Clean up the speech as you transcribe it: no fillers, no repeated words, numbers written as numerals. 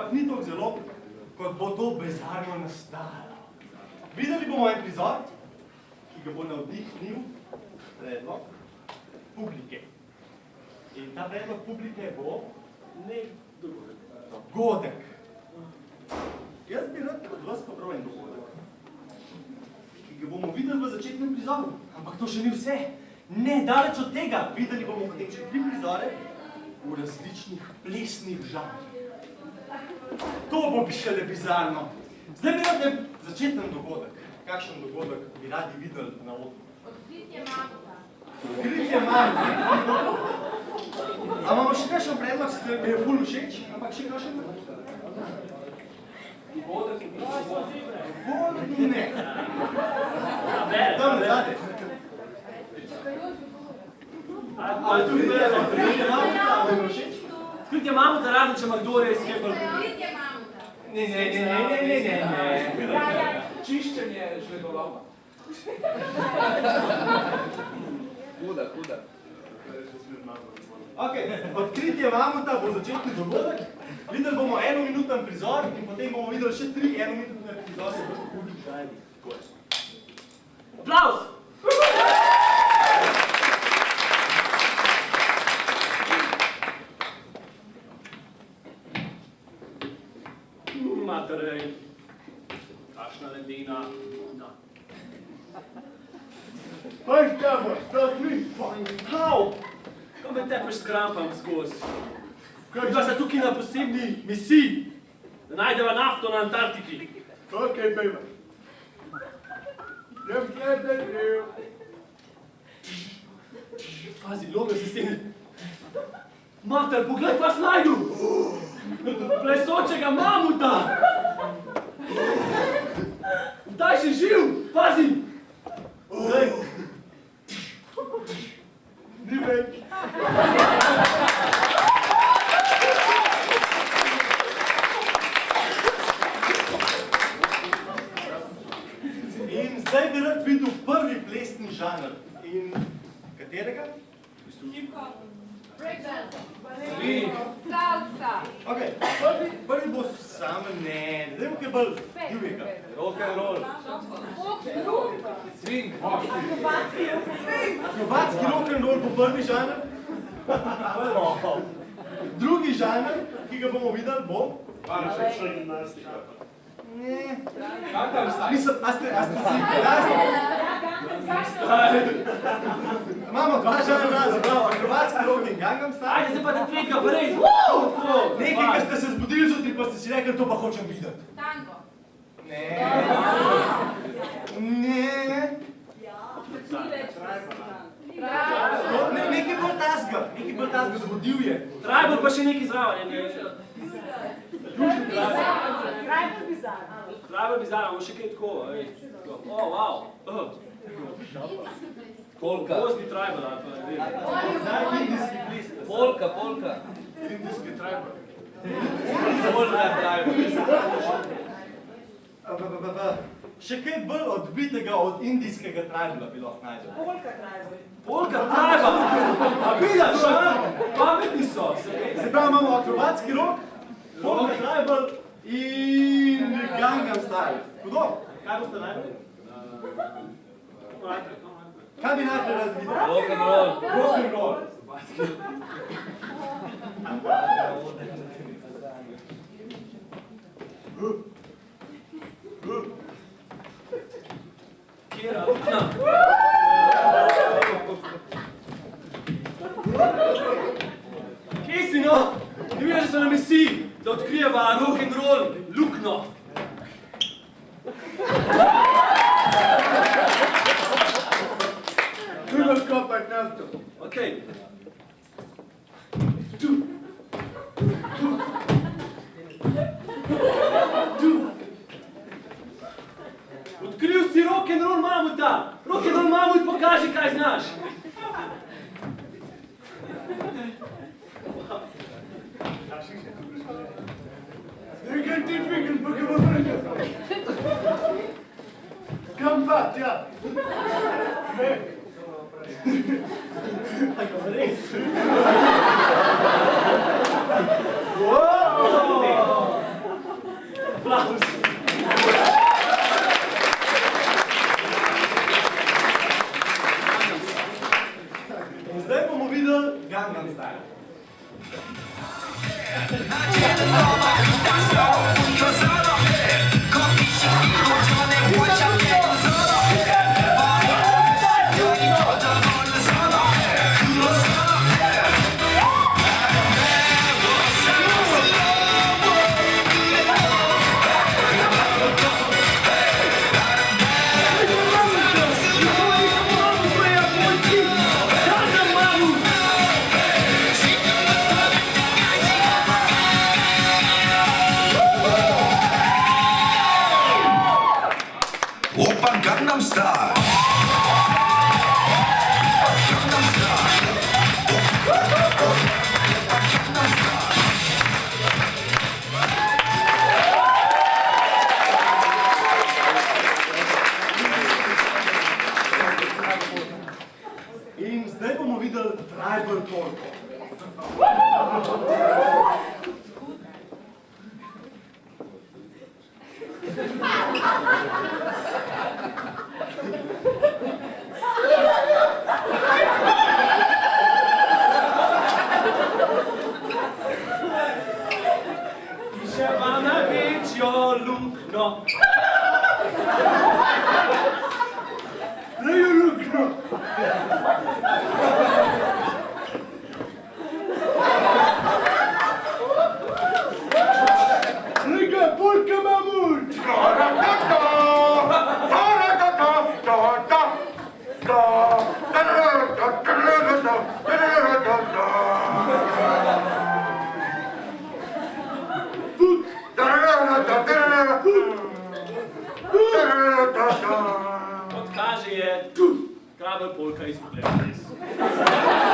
ampak ni toliko zelo, kot bo to bizarno nastalo. Videli bomo en prizor, ki ga bo navdihnil predlog publike. In ta predlog publike bo nek dogodek. Jaz bi rad od vas pobral en dogodek, ki ga bomo videli v začetnem prizoru, ampak to še ni vse. Ne, daleč od tega. Videli bomo potem še 3 prizore v različnih plesnih žanrih. To bo šele bizarno. Zdaj bi rad en začetnem dogodek. Kakšen dogodek bi radi videli na odru? Odkritje mamuta. Odkritje mamuta. A imamo še kakšen predlog, ki mi je ful všeč? Ampak še kakšen? Dogodek ne. Tam ne zade. Odkritje mamuta, razen če ima kdo res kaj bolj... Odkritje mamuta. Ne. Čiščenje žledoloma. Huda. Ok, odkritje mamuta bo začetni dogodek. Videli bomo enominuten prizor in potem bomo videli še 3 enominutne prizore. Aplavz! Materej, kakšna ledina. Hej, Štebor, stopni! Hau! Ko me tepeš skrampam skozi. Bila sta tukaj na posebni misiji, da najdeva nafto na Antarktiki. Ok, bejma. Pazi, loga se s tem. Mater, poglej, pa snajdu! Plesočega mamuta! Daj še živ, pazi! Daj! Ni več. In zdaj bi rad videl prvi plesni žanr. In katerega? Hip-hop. Breakdance. Swing. Salsa. Ok, prvi bo sam, ne, dajmo kaj bolj divjega. Rock and roll. Swing. Akrobatski rock and roll bo prvi žanr. Drugi žanr, ki ga bomo videli, bo... Še gimnastika. Ne. Kaj tam staj? Mislim, a ste si gimnastika? Imamo 2 žanra, zapravo, akrobatski rock in Gangnam Style. Ajde, zdaj pa da tretjega, pa res. Nekaj, ko ste se zbudili zjutraj, pa ste si rekli, to pa hočem videti. Tango. Ne. Ne. Nekaj bolj tasga, da bo divje. Tribal pa še nekaj zraven. Tribal bizarno, imamo še kaj tako. O, wow. Polka. Gozdni tribal, ali pa ne vem. Polka. Indijski tribal. Polka tribal. Še kaj bolj odbitega od indijskega tribala bi lahko najdel. Polka tribal. A vidiš, a? Pametni so. Se pravi, imamo akrobatski rock, polka tribal in Gangnam Style. Hudo? Kaj boste najdel? Kaj bi najprej rad videl? Rock and roll. Rock and roll. Kjera, lukna. Kje si, no? Ne vidiš, da so na misiji, da odkrijeva rock and roll lukno. Treba skopati nafto. Okej. Odkril si rock and roll mamuta. Rock and roll mamut, pokaži, kaj znaš. Nekaj ti dvigel, pa ga bo vrnil. Kam pa, tja? Ne. Tako res. Applaus. In zdaj bomo videli Gangnam Style. Oppa Gangnam Style. Gangnam Style. Gangnam Style. In zdaj bomo videli tribal polko. Še mana večjo lukno. Lejo lukno. Lega polka mamut. Kot kaže je, tribal polka izgubljena res.